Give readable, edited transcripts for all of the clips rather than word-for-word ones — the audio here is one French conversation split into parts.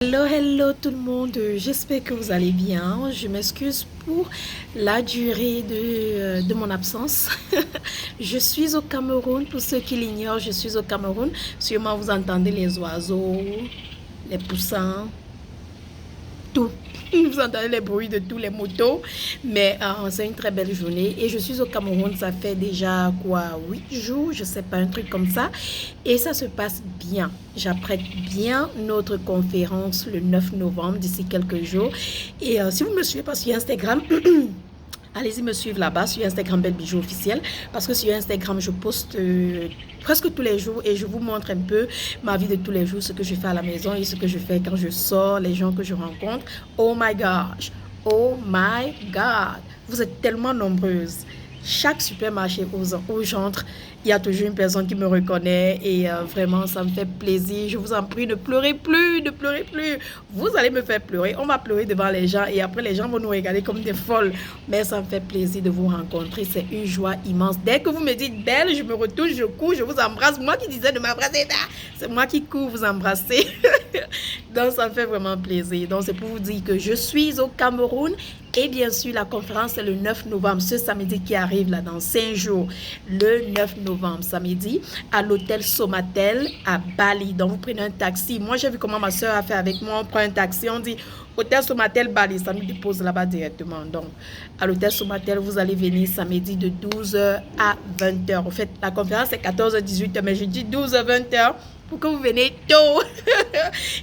Hello, hello tout le monde, j'espère que vous allez bien. Je m'excuse pour la durée de mon absence. Je suis au Cameroun, pour ceux qui l'ignorent, je suis au Cameroun. Sûrement vous entendez les oiseaux, les poussins, tout. Vous entendez les bruits de tous les motos, mais c'est une très belle journée et je suis au Cameroun, ça fait déjà quoi, 8 jours, je sais pas, un truc comme ça, et ça se passe bien. J'apprête bien notre conférence le 9 novembre, d'ici quelques jours, et si vous me suivez pas sur Instagram, allez-y me suivre là-bas sur Instagram Belle Bijou officiel, parce que sur Instagram je poste presque tous les jours et je vous montre un peu ma vie de tous les jours, ce que je fais à la maison et ce que je fais quand je sors, les gens que je rencontre. Oh my gosh, oh my god, vous êtes tellement nombreuses. Chaque supermarché où j'entre, il y a toujours une personne qui me reconnaît et vraiment ça me fait plaisir. Je vous en prie, ne pleurez plus, ne pleurez plus. Vous allez me faire pleurer, on va pleurer devant les gens et après les gens vont nous regarder comme des folles. Mais ça me fait plaisir de vous rencontrer, c'est une joie immense. Dès que vous me dites belle, je me retourne, je cours, je vous embrasse. Moi qui disais de m'embrasser, c'est moi qui cours vous embrasser. Donc ça me fait vraiment plaisir. Donc c'est pour vous dire que je suis au Cameroun. Et bien sûr, la conférence est le 9 novembre, ce samedi qui arrive là dans 5 jours. Le 9 novembre, samedi, à l'hôtel Somatel à Bali. Donc, vous prenez un taxi. Moi, j'ai vu comment ma soeur a fait avec moi. On prend un taxi, on dit hôtel Somatel Bali. Ça nous dépose là-bas directement. Donc, à l'hôtel Somatel, vous allez venir samedi de 12h à 20h. En fait, la conférence est 14h, 18h, mais je dis 12h, 20h. Pour que vous venez tôt.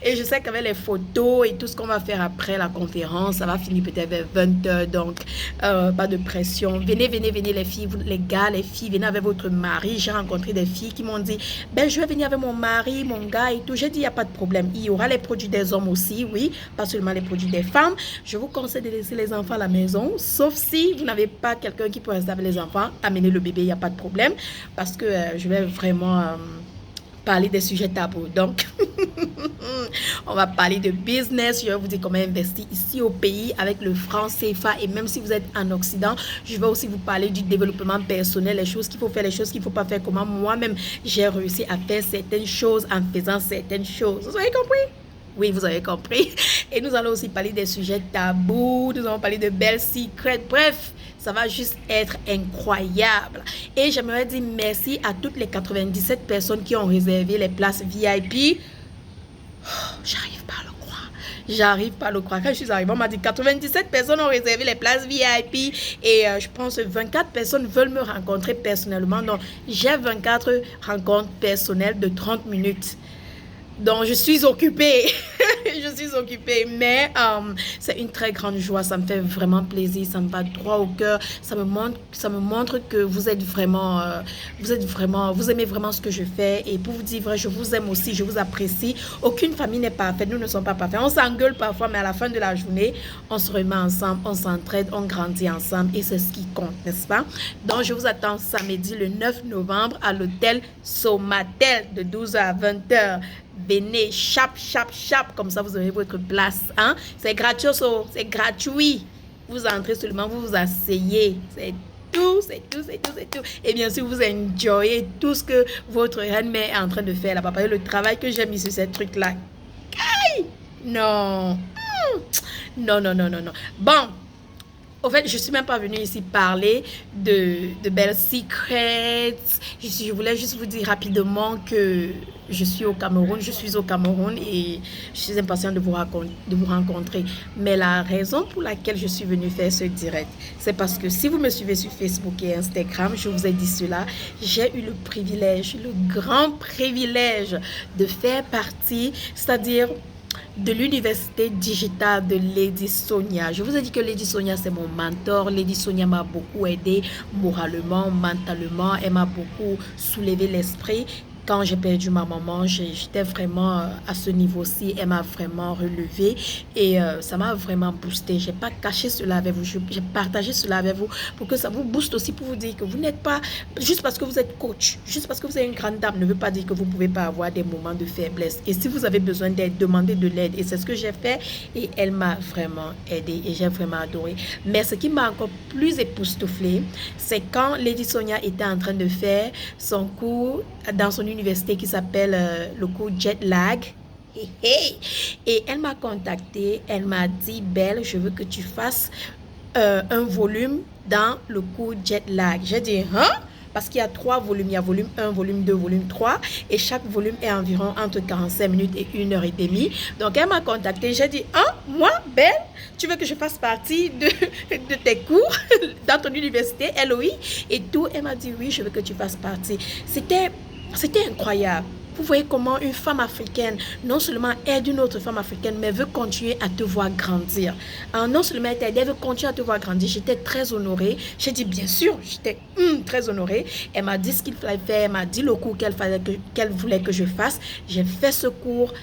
Et je sais qu'avec les photos et tout ce qu'on va faire après la conférence, ça va finir peut-être vers 20h. Donc, pas de pression. Venez, venez, venez les filles, les gars, les filles, venez avec votre mari. J'ai rencontré des filles qui m'ont dit, ben je vais venir avec mon mari, mon gars et tout. J'ai dit, il n'y a pas de problème. Il y aura les produits des hommes aussi, oui, pas seulement les produits des femmes. Je vous conseille de laisser les enfants à la maison, sauf si vous n'avez pas quelqu'un qui peut rester avec les enfants. Amenez le bébé, il n'y a pas de problème. Parce que je vais vraiment parler des sujets tabous. Donc, on va parler de business. Je vais vous dire comment investir ici au pays avec le franc CFA. Et même si vous êtes en Occident, je vais aussi vous parler du développement personnel, les choses qu'il faut faire, les choses qu'il ne faut pas faire. Comment moi-même, j'ai réussi à faire certaines choses en faisant certaines choses. Vous avez compris? Oui, vous avez compris. Et nous allons aussi parler des sujets tabous. Nous allons parler de belles secrets. Bref, ça va juste être incroyable. Et j'aimerais dire merci à toutes les 97 personnes qui ont réservé les places VIP. Oh, j'arrive pas à le croire. J'arrive pas à le croire. Quand je suis arrivée, on m'a dit 97 personnes ont réservé les places VIP. Et je pense que 24 personnes veulent me rencontrer personnellement. Donc, j'ai 24 rencontres personnelles de 30 minutes. Donc, je suis occupée. Je suis occupée. Mais c'est une très grande joie. Ça me fait vraiment plaisir. Ça me va droit au cœur. Ça me montre que vous êtes vraiment, vous aimez vraiment ce que je fais. Et pour vous dire vrai, je vous aime aussi. Je vous apprécie. Aucune famille n'est parfaite. Nous ne sommes pas parfaits. On s'engueule parfois, mais à la fin de la journée, on se remet ensemble. On s'entraide. On grandit ensemble. Et c'est ce qui compte, n'est-ce pas? Donc, je vous attends samedi le 9 novembre à l'hôtel Somatel de 12h à 20h. Venez, chap, chap, chap, comme ça vous aurez votre place. Hein? C'est gratuit, c'est gratuit. Vous entrez seulement, vous vous asseyez. C'est tout, c'est tout, c'est tout, c'est tout. Et bien sûr, vous enjoyez tout ce que votre reine-mère est en train de faire là-bas. Parce que le travail que j'ai mis sur ces trucs-là. Non. Non, non, non, non, non. Bon. En fait, je ne suis même pas venue ici parler de belles secrets. Je voulais juste vous dire rapidement que je suis au Cameroun. Je suis au Cameroun et je suis impatiente de vous rencontrer. Mais la raison pour laquelle je suis venue faire ce direct, c'est parce que si vous me suivez sur Facebook et Instagram, je vous ai dit cela, j'ai eu le privilège, le grand privilège de faire partie, c'est-à-dire de l'université digitale de Lady Sonia. Je vous ai dit que Lady Sonia, c'est mon mentor. Lady Sonia m'a beaucoup aidé moralement, mentalement. Elle m'a beaucoup soulevé l'esprit. Quand j'ai perdu ma maman, j'étais vraiment à ce niveau-ci. Elle m'a vraiment relevé et ça m'a vraiment boosté. Je n'ai pas caché cela avec vous. J'ai partagé cela avec vous pour que ça vous booste aussi, pour vous dire que vous n'êtes pas, juste parce que vous êtes coach, juste parce que vous êtes une grande dame, ne veut pas dire que vous ne pouvez pas avoir des moments de faiblesse. Et si vous avez besoin d'aide, demandez de l'aide. Et c'est ce que j'ai fait et elle m'a vraiment aidé et j'ai vraiment adoré. Mais ce qui m'a encore plus époustouflé, c'est quand Lady Sonia était en train de faire son cours dans son université qui s'appelle le cours Jet Lag. Et elle m'a contactée, elle m'a dit, Belle, je veux que tu fasses un volume dans le cours jet lag. J'ai dit, hein? Parce qu'il y a 3 volumes, il y a volume 1, volume 2, volume 3, et chaque volume est environ entre 45 minutes et 1h30. Donc, elle m'a contacté, j'ai dit, hein, moi, Belle, tu veux que je fasse partie de tes cours dans ton université, LOI, et tout. Elle m'a dit, oui, je veux que tu fasses partie. C'était incroyable. Vous voyez comment une femme africaine, non seulement aide une autre femme africaine, mais veut continuer à te voir grandir. Non seulement elle t'aide, elle veut continuer à te voir grandir. J'étais très honorée. J'ai dit, bien sûr, j'étais très honorée. Elle m'a dit ce qu'il fallait faire, elle m'a dit le cours qu'elle voulait que je fasse. J'ai fait ce cours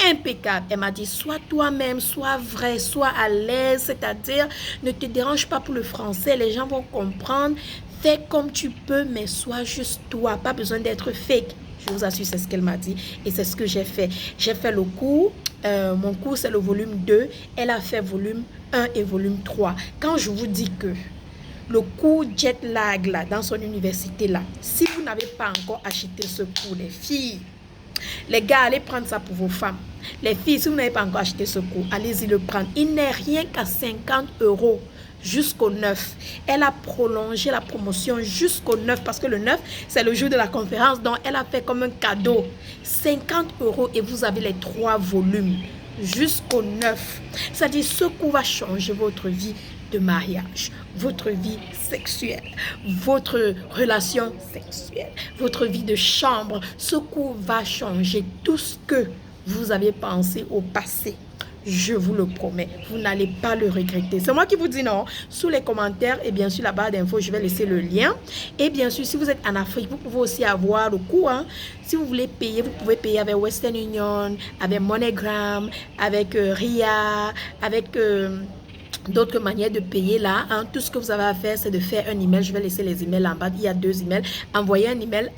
impeccable. Elle m'a dit, sois toi-même, sois vrai, sois à l'aise, c'est-à-dire, ne te dérange pas pour le français, les gens vont comprendre. Fais comme tu peux, mais sois juste toi, pas besoin d'être fake. Je vous assure, c'est ce qu'elle m'a dit et c'est ce que j'ai fait. J'ai fait le cours, mon cours c'est le volume 2, elle a fait volume 1 et volume 3. Quand je vous dis que le cours jet lag là, dans son université là, si vous n'avez pas encore acheté ce cours, les filles, les gars, allez prendre ça pour vos femmes. Les filles, si vous n'avez pas encore acheté ce cours, allez-y le prendre. Il n'est rien qu'à 50 € jusqu'au 9. Elle a prolongé la promotion jusqu'au 9 parce que le 9, c'est le jour de la conférence. Donc, elle a fait comme un cadeau. 50 € et vous avez les 3 volumes jusqu'au 9. C'est-à-dire, ce cours va changer votre vie de mariage, votre vie sexuelle, votre relation sexuelle, votre vie de chambre. Ce cours va changer tout ce que vous avez pensé au passé. Je vous le promets, vous n'allez pas le regretter. C'est moi qui vous dis non. Sous les commentaires et bien sûr la barre d'infos, je vais laisser le lien. Et bien sûr, si vous êtes en Afrique, vous pouvez aussi avoir le cours. Hein. Si vous voulez payer, vous pouvez payer avec Western Union, avec MoneyGram, avec RIA, avec d'autres manières de payer là. Hein. Tout ce que vous avez à faire, c'est de faire un email. Je vais laisser les emails en bas. Il y a 2 emails. Envoyez un email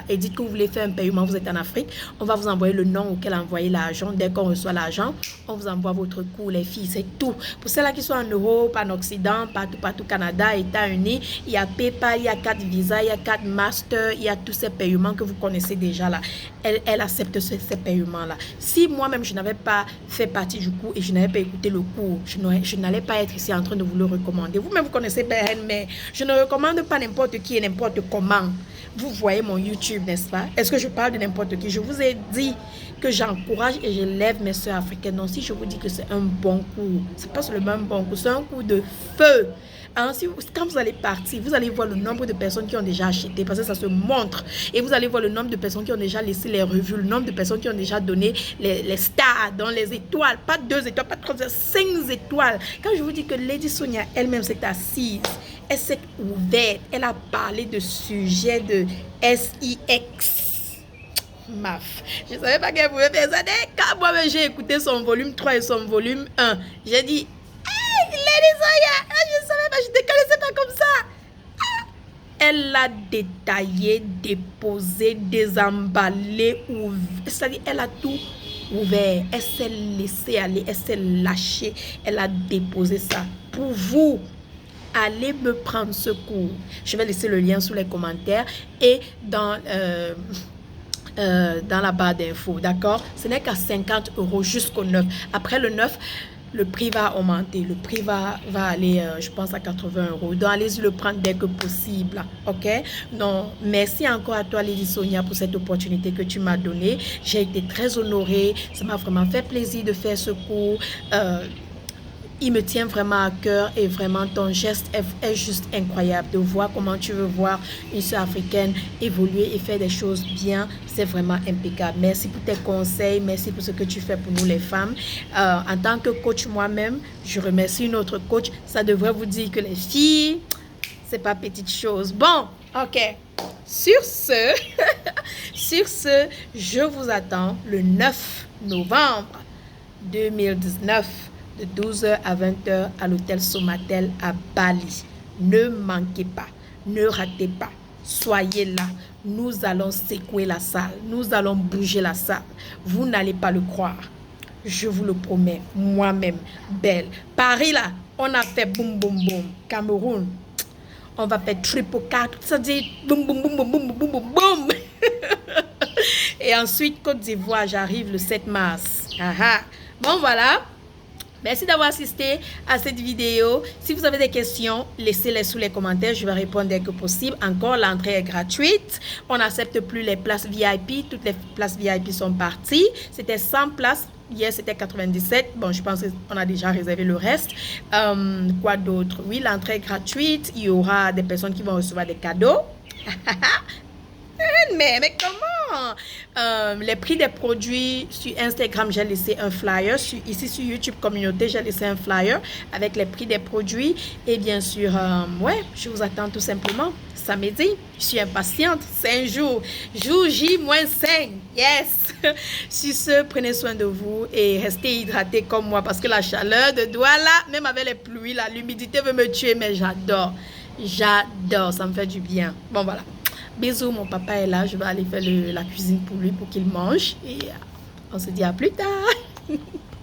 et dites que vous voulez faire un paiement. Vous êtes en Afrique. On va vous envoyer le nom auquel envoyer l'argent. Dès qu'on reçoit l'argent, on vous envoie votre cours, les filles. C'est tout. Pour celles qui sont en Europe, en Occident, partout, Canada, États-Unis, il y a PayPal, il y a 4 Visa, il y a 4 Master, il y a tous ces paiements que vous connaissez déjà là. Elle accepte ces paiements là. Si moi-même, je n'avais pas fait partie du cours et je n'avais pas écouté le cours, je n'allais pas être ici en train de vous le recommander. Vous-même, vous connaissez Ben, mais je ne recommande pas n'importe qui et n'importe comment. Vous voyez mon YouTube, n'est-ce pas? Est-ce que je parle de n'importe qui? Je vous ai dit que j'encourage et je lève mes soeurs africaines. Donc, si je vous dis que c'est un bon cours, c'est pas seulement un bon cours, c'est un cours de feu. Hein, quand vous allez partir, vous allez voir le nombre de personnes qui ont déjà acheté, parce que ça se montre. Et vous allez voir le nombre de personnes qui ont déjà laissé les revues, le nombre de personnes qui ont déjà donné les stars, dans les étoiles, pas 2 étoiles, pas 3 étoiles, 5 étoiles. Quand je vous dis que Lady Sonia elle-même s'est assise, elle s'est ouverte, elle a parlé de sujets de SIX. Maf. Je ne savais pas qu'elle pouvait faire ça. Quand moi-même j'ai écouté son volume 3 et son volume 1, j'ai dit, Lady Sonia, je ne savais pas, je ne te connaissais pas comme ça. Elle l'a détaillé, déposé, désemballé, c'est-à-dire elle a tout ouvert. Elle s'est laissée aller, elle s'est lâchée, elle a déposé ça. Pour vous, allez me prendre ce cours. Je vais laisser le lien sous les commentaires et dans la barre d'infos, d'accord? Ce n'est qu'à 50 € jusqu'au 9. Après le 9, le prix va augmenter. Le prix va aller, je pense, à 80 €. Donc, allez-y le prendre dès que possible. OK? Donc, merci encore à toi, Lady Sonia, pour cette opportunité que tu m'as donnée. J'ai été très honorée. Ça m'a vraiment fait plaisir de faire ce cours. Il me tient vraiment à cœur et vraiment ton geste est juste incroyable. De voir comment tu veux voir une soeur africaine évoluer et faire des choses bien, c'est vraiment impeccable. Merci pour tes conseils, merci pour ce que tu fais pour nous les femmes. En tant que coach moi-même, je remercie une autre coach. Ça devrait vous dire que les filles, c'est pas petite chose. Bon, ok. Sur ce, je vous attends le 9 novembre 2019. De 12h à 20h à l'hôtel Somatel à Bali. Ne manquez pas, ne ratez pas, soyez là. Nous allons secouer la salle, nous allons bouger la salle. Vous n'allez pas le croire, je vous le promets, moi-même, Belle. Paris là, on a fait boum boum boum. Cameroun, on va faire triple 4, c'est-à-dire boum boum boum boum boum boum boum boum. Et ensuite, Côte d'Ivoire, j'arrive le 7 mars. Bon, voilà. Merci d'avoir assisté à cette vidéo. Si vous avez des questions, laissez-les sous les commentaires. Je vais répondre dès que possible. Encore, l'entrée est gratuite. On n'accepte plus les places VIP. Toutes les places VIP sont parties. C'était 100 places. Hier, c'était 97. Bon, je pense qu'on a déjà réservé le reste. Quoi d'autre? Oui, l'entrée est gratuite. Il y aura des personnes qui vont recevoir des cadeaux. Mais comment? Les prix des produits sur Instagram, j'ai laissé un flyer. Ici sur YouTube Communauté, j'ai laissé un flyer avec les prix des produits. Et bien sûr, ouais, je vous attends tout simplement samedi. Je suis impatiente. 5 jours. Jour J-5. Yes. Sur ce, prenez soin de vous et restez hydratés comme moi parce que la chaleur de Douala, même avec les pluies, l'humidité veut me tuer, mais j'adore. J'adore. Ça me fait du bien. Bon, voilà. Bisous, mon papa est là. Je vais aller faire la cuisine pour lui pour qu'il mange. Et on se dit à plus tard.